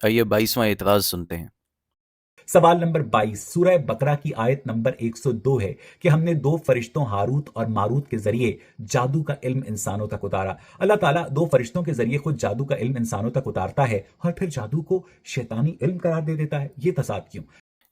आइए 22वां एतराज सुनते हैं। सवाल नंबर 22 सूरह बकरा की आयत नंबर 102 है कि हमने दो फरिश्तों हारूत और मारूत के जरिए जादू का इल्म इंसानों तक उतारा। अल्लाह ताला दो फरिश्तों के जरिए खुद जादू का इल्म इंसानों तक उतारता है और फिर जादू को शैतानी इल्म करार दे देता है। ये तसाद क्यों?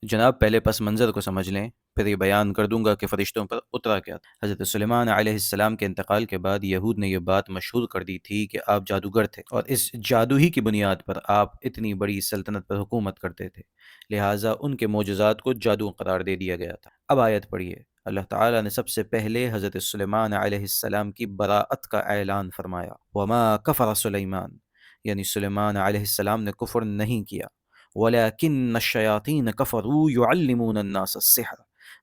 जनाब, पहले पस मंज़र को समझ लें, फिर ये बयान कर दूंगा कि फ़रिश्तों पर उतरा क्या था। हज़रत सुलेमान अलैहिस्सलाम के इंतकाल के बाद यहूद ने यह बात मशहूर कर दी थी कि आप जादूगर थे और इस जादू ही की बुनियाद पर आप इतनी बड़ी सल्तनत पर हुकूमत करते थे। लिहाजा उनके मोजज़ात को जादू करार दे दिया गया था। अब आयत पढ़िए। अल्लाह ताला ने सबसे पहले हज़रत सुलेमान अलैहिस्सलाम की बराअत का ऐलान फरमाया। वमा कफ़र सुलेमान, यानी सुलेमान अलैहिस्सलाम ने कुफ्र नहीं किया। वलाकिन्न शयातीन कफरू युअल्लिमून अन्नास अस्सिहर,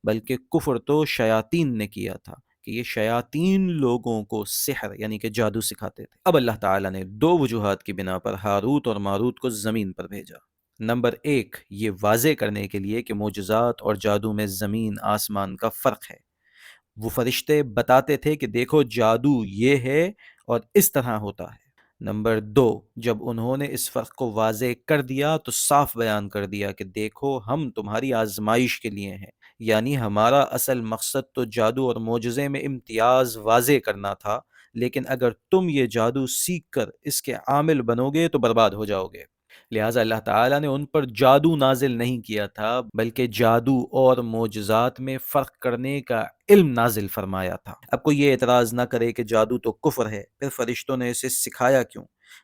बल्कि कुफ्र तो शयातीन ने किया था कि ये शयातीन लोगों को सिहर यानी कि जादू सिखाते थे। अब अल्लाह ताला ने दो वजूहात की बिना पर हारूत और मारूत को ज़मीन पर भेजा। नंबर एक, ये वाजे करने के लिए कि मोजज़ात और जादू में ज़मीन आसमान का फ़र्क है। वो फरिश्ते बताते थे कि देखो जादू ये है और इस तरह होता है। नंबर दो, जब उन्होंने इस फ़र्क को वाज़े कर दिया तो साफ बयान कर दिया कि देखो हम तुम्हारी आजमाइश के लिए हैं, यानी हमारा असल मकसद तो जादू और मोजज़े में इम्तियाज़ वाज़े करना था, लेकिन अगर तुम ये जादू सीख कर इसके आमिल बनोगे तो बर्बाद हो जाओगे। लिहाजा अल्लाह ताला ने उन पर जादू नाजिल नहीं किया था, बल्कि जादू और मोजज़ात में फ़र्क करने का इल्म नाजिल फरमाया था। अब कोई ये एतराज़ ना करे कि जादू तो कुफ्र है, फिर फरिश्तों ने इसे सिखाया क्यों?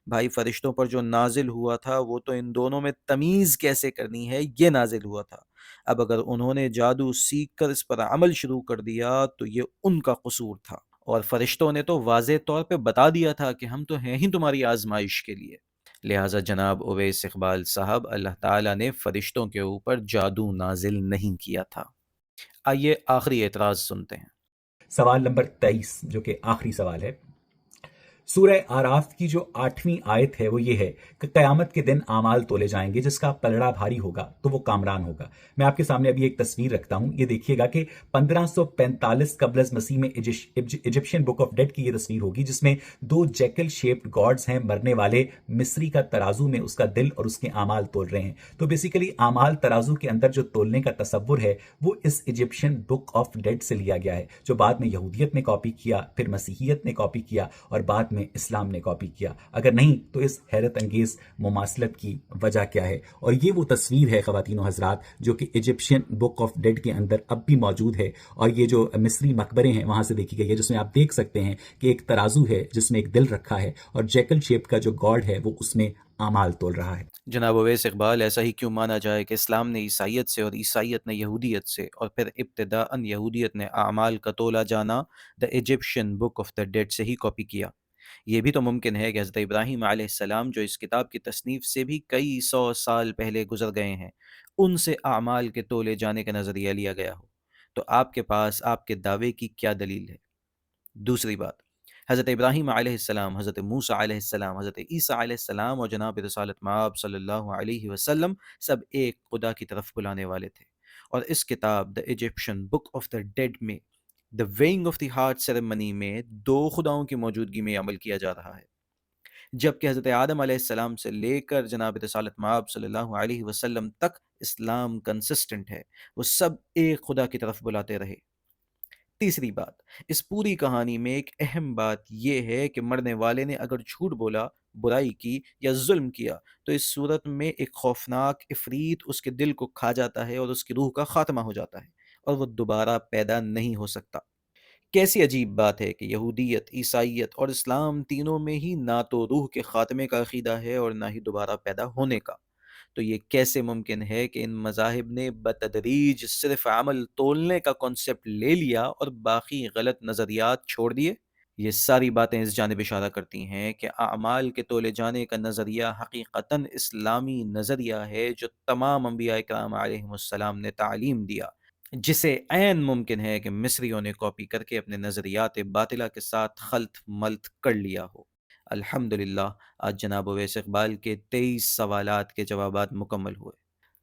भाई, फरिश्तों पर जो नाजिल हुआ था वो तो इन दोनों में तमीज़ कैसे करनी है ये नाजिल हुआ था। अब अगर उन्होंने जादू सीख कर इस पर अमल शुरू कर दिया तो ये उनका कसूर था, और फरिश्तों ने तो वाज़े तौर पे बता दिया था कि हम तो हैं ही तुम्हारी आजमाइश के लिए। लिहाजा जनाब उवैस इकबाल साहब, अल्लाह ताला ने फरिश्तों के ऊपर जादू नाजिल नहीं किया था। आइए आखिरी एतराज़ सुनते हैं। सवाल नंबर 23 जो कि आखिरी सवाल है। सूरह आराफ की जो 8वीं आयत है वो ये है कि कयामत के दिन आमाल तोले जाएंगे, जिसका पलड़ा भारी होगा तो वो कामरान होगा। मैं आपके सामने अभी एक तस्वीर रखता हूं, ये देखिएगा कि 1545 कबल मसीह में इजिप्शियन बुक ऑफ डेड की ये तस्वीर होगी, जिसमें दो जैकल शेप्ड गॉड्स हैं मरने वाले। मिस्री का तराजू में उसका दिल और उसके आमाल तोल रहे हैं। तो बेसिकली आमाल तराजू के अंदर जो तोलने का तस्वुर है वो इस इजिप्शियन बुक ऑफ डेड से लिया गया है, जो बाद में यहूदियत ने कॉपी किया, फिर मसीहियत ने कॉपी किया और बाद में इस्लाम ने कॉपी किया। अगर नहीं तो इस हैरत अंगेज मुमासलत की वजह क्या है? और ये वो तस्वीर है ख़वातीन और हज़रात जो कि इजिप्शियन बुक ऑफ डेड के अंदर अब भी मौजूद है। और ये जो मिस्री मकबरे हैं वहां से देखी गई है, जिसमें आप देख सकते हैं कि एक तराजू है जिसमें एक दिल रखा है और जैकल शेप का जो गॉड है वो उसमें आमाल तोल रहा है। जनाब अवैस इकबाल, ऐसा ही क्यों माना जाए कि इस्लाम ने ईसाइयत से और ईसाइयत ने यहूदियत से और फिर इब्तिदाअन यहूदियत ने आमाल का तोला जाना the Egyptian book of the dead से ही कॉपी किया? ये भी तो मुमकिन है कि हज़रत इब्राहीम अलैहिस्सलाम जो इस किताब की तसनीफ़ से भी कई सौ साल पहले गुजर गए हैं, उनसे आमाल के तोले जाने का नज़रिया लिया गया हो। तो आपके पास आपके दावे की क्या दलील है? दूसरी बात, हज़रत इब्राहीम अलैहिस्सलाम, हज़रत मूसा अलैहिस्सलाम, हज़रत ईसा अलैहिस्सलाम और जनाब रसालत मआब सल्लल्लाहु अलैहि वसल्लम सब एक खुदा की तरफ बुलाने वाले थे। और इस किताब the Egyptian book of the dead में the weighing of the heart ceremony में दो खुदाओं की मौजूदगी में अमल किया जा रहा है, जबकि हज़रत आदम अलैहिस्सलाम से लेकर जनाब रसालत मआब सल्लल्लाहु अलैहि वसल्लम तक इस्लाम कंसिस्टेंट है, वो सब एक खुदा की तरफ बुलाते रहे। तीसरी बात, इस पूरी कहानी में एक अहम बात यह है कि मरने वाले ने अगर झूठ बोला, बुराई की या जुल्म किया, तो इस सूरत में एक खौफनाक इफरीत उसके दिल को खा जाता है और उसकी रूह का खात्मा हो जाता है और वो दोबारा पैदा नहीं हो सकता। कैसी अजीब बात है कि यहूदियत, ईसाइयत और इस्लाम तीनों में ही ना तो रूह के खात्मे का अकीदा है और ना ही दोबारा पैदा होने का। तो ये कैसे मुमकिन है कि इन मज़ाहिब ने बतदरीज सिर्फ अमल तोलने का कॉन्सेप्ट ले लिया और बाकी गलत नज़रियात छोड़ दिए? ये सारी बातें इस जानिब इशारा करती हैं कि आमाल के तोले जाने का नज़रिया हकीकतन इस्लामी नज़रिया है जो तमाम अम्बिया इकराम अलैहिमुस्सलाम ने तालीम दिया, जिसे ऐन मुमकिन है कि मिस्रियों ने कॉपी करके अपने नज़रियात बातिला के साथ खल्त मल्त कर लिया हो। अल्हम्दुलिल्लाह, आज जनाब अवैस इकबाल के 23 सवालात के जवाबात मुकम्मल हुए।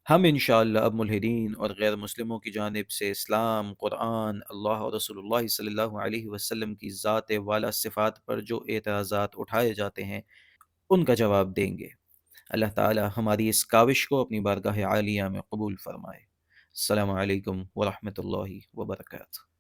हम इंशाअल्लाह अब मुल्हिदीन और गैर मुस्लिमों की जानिब से इस्लाम, कुरान, अल्लाह और रसूलुल्लाह सल्लल्लाहु अलैहि वसल्लम की ज़ात वाला सिफ़ात पर जो एतराज़ात उठाए जाते हैं, उनका जवाब देंगे। اللہ تعالی ہماری اس کاوش کو اپنی بارگاہ عالیہ میں قبول فرمائے۔ السلام علیکم ورحمۃ اللہ وبرکاتہ۔